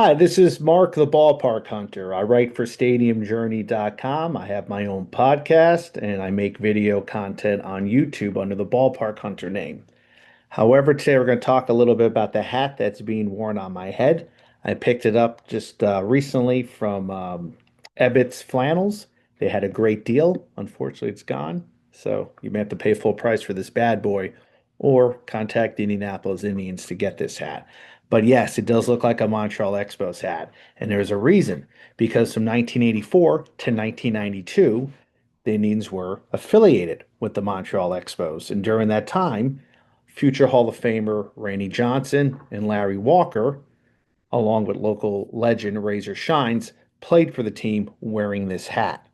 Hi, this is Mark the Ballpark Hunter. I write for StadiumJourney.com. I have my own podcast and I make video content on YouTube under the Ballpark Hunter name. However, today we're going to talk a little bit about the hat that's being worn on my head. I picked it up just recently from Ebbitt's Flannels. They had a great deal. Unfortunately, it's gone. So you may have to pay full price for this bad boy or contact the Indianapolis Indians to get this hat. But yes, it does look like a Montreal Expos hat. And there's a reason because from 1984 to 1992, the Indians were affiliated with the Montreal Expos. And during that time, future Hall of Famer Randy Johnson and Larry Walker, along with local legend Razor Shines, played for the team wearing this hat.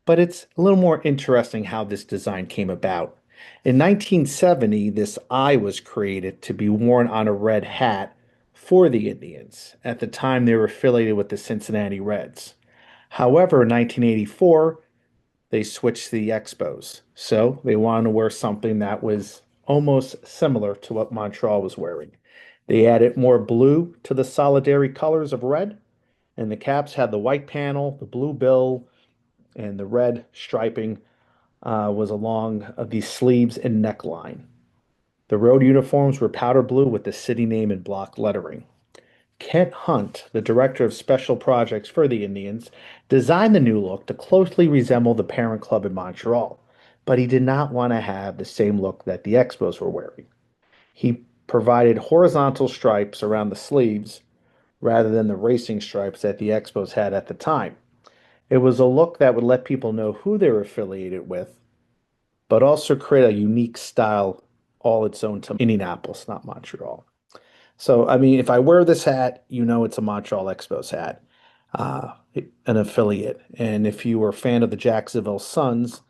But it's a little more interesting how this design came about. In 1970, this eye was created to be worn on a red hat for the Indians. At the time, they were affiliated with the Cincinnati Reds. However, in 1984, they switched to the Expos. So they wanted to wear something that was almost similar to what Montreal was wearing. They added more blue to the solidary colors of red, and the caps had the white panel, the blue bill, and the red striping was along the sleeves and neckline. The road uniforms were powder blue with the city name in block lettering. Kent Hunt, the director of special projects for the Indians, designed the new look to closely resemble the parent club in Montreal, but he did not want to have the same look that the Expos were wearing. He provided horizontal stripes around the sleeves rather than the racing stripes that the Expos had at the time. It was a look that would let people know who they were affiliated with, but also create a unique style all its own to Indianapolis, not Montreal. So, I mean, if I wear this hat, you know it's a Montreal Expos hat, uh, an affiliate. And if you were a fan of the Jacksonville Suns,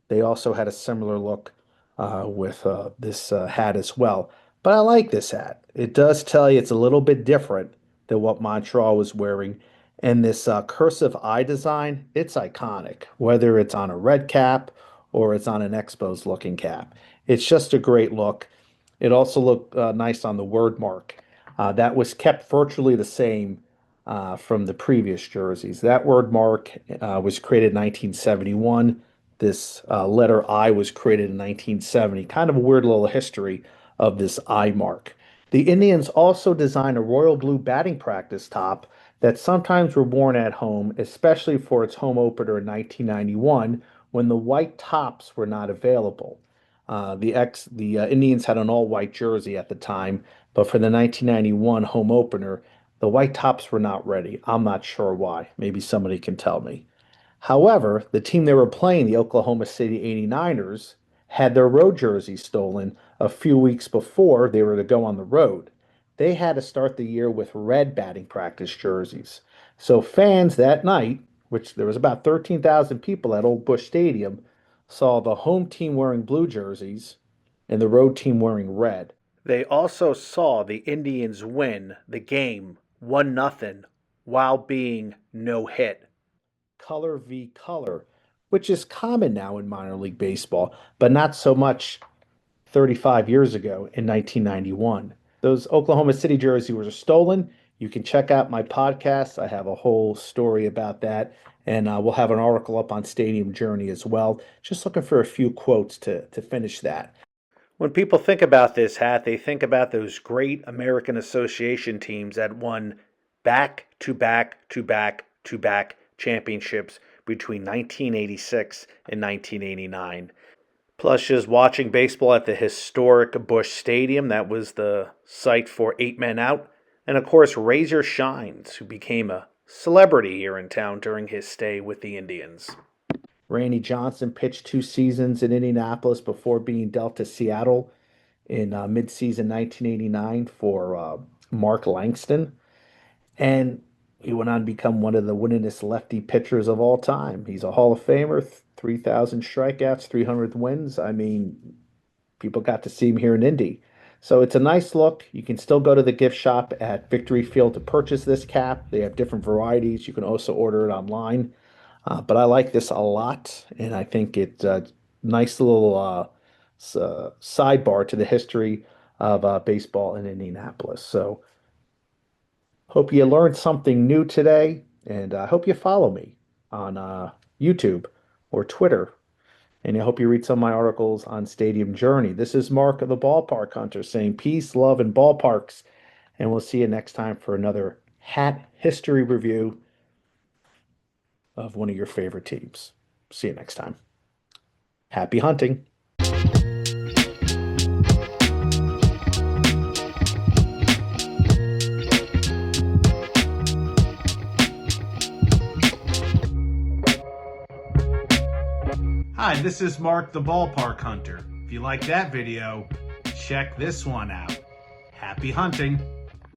they also had a similar look with this hat as well. But I like this hat. It does tell you it's a little bit different than what Montreal was wearing. And this cursive eye design, it's iconic, whether it's on a red cap or it's on an Expos looking cap. It's just a great look. It also looked nice on the word mark. That was kept virtually the same from the previous jerseys. That word mark was created in 1971. This letter I was created in 1970. Kind of a weird little history of this I mark. The Indians also designed a royal blue batting practice top that sometimes were worn at home, especially for its home opener in 1991 when the white tops were not available. The Indians had an all-white jersey at the time, but for the 1991 home opener, the white tops were not ready. I'm not sure why. Maybe somebody can tell me. However, the team they were playing, the Oklahoma City 89ers, had their road jerseys stolen a few weeks before they were to go on the road. They had to start the year with red batting practice jerseys. So fans that night, which there was about 13,000 people at Old Busch Stadium, saw the home team wearing blue jerseys and the road team wearing red. They also saw the Indians win the game 1-0 while being no hit. Color v color, which is common now in minor league baseball, but not so much 35 years ago in 1991. Those Oklahoma City jerseys were stolen. You can check out my podcast. I have a whole story about that, and we'll have an article up on Stadium Journey as well. Just looking for a few quotes to finish that. When people think about this hat, they think about those great American Association teams that won back to back to back to back championships between 1986 and 1989. Plus, just watching baseball at the historic Busch Stadium, that was the site for Eight Men Out. And of course, Razor Shines, who became a celebrity here in town during his stay with the Indians. Randy Johnson pitched 2 seasons in Indianapolis before being dealt to Seattle in midseason 1989 for Mark Langston. And he went on to become one of the winningest lefty pitchers of all time. He's a Hall of Famer, 3,000 strikeouts, 300 wins. I mean, people got to see him here in Indy. So it's a nice look. You can still go to the gift shop at Victory Field to purchase this cap. They have different varieties. You can also order it online. But I like this a lot, and I think it's a nice little sidebar to the history of baseball in Indianapolis. So Hope you learned something new today, and I hope you follow me on YouTube or Twitter. And I hope you read some of my articles on Stadium Journey. This is Mark of the Ballpark Hunter saying peace, love, and ballparks. And we'll see you next time for another hat history review of one of your favorite teams. See you next time. Happy hunting. Hi, this is Mark the Ballpark Hunter. If you like that video, check this one out. Happy hunting.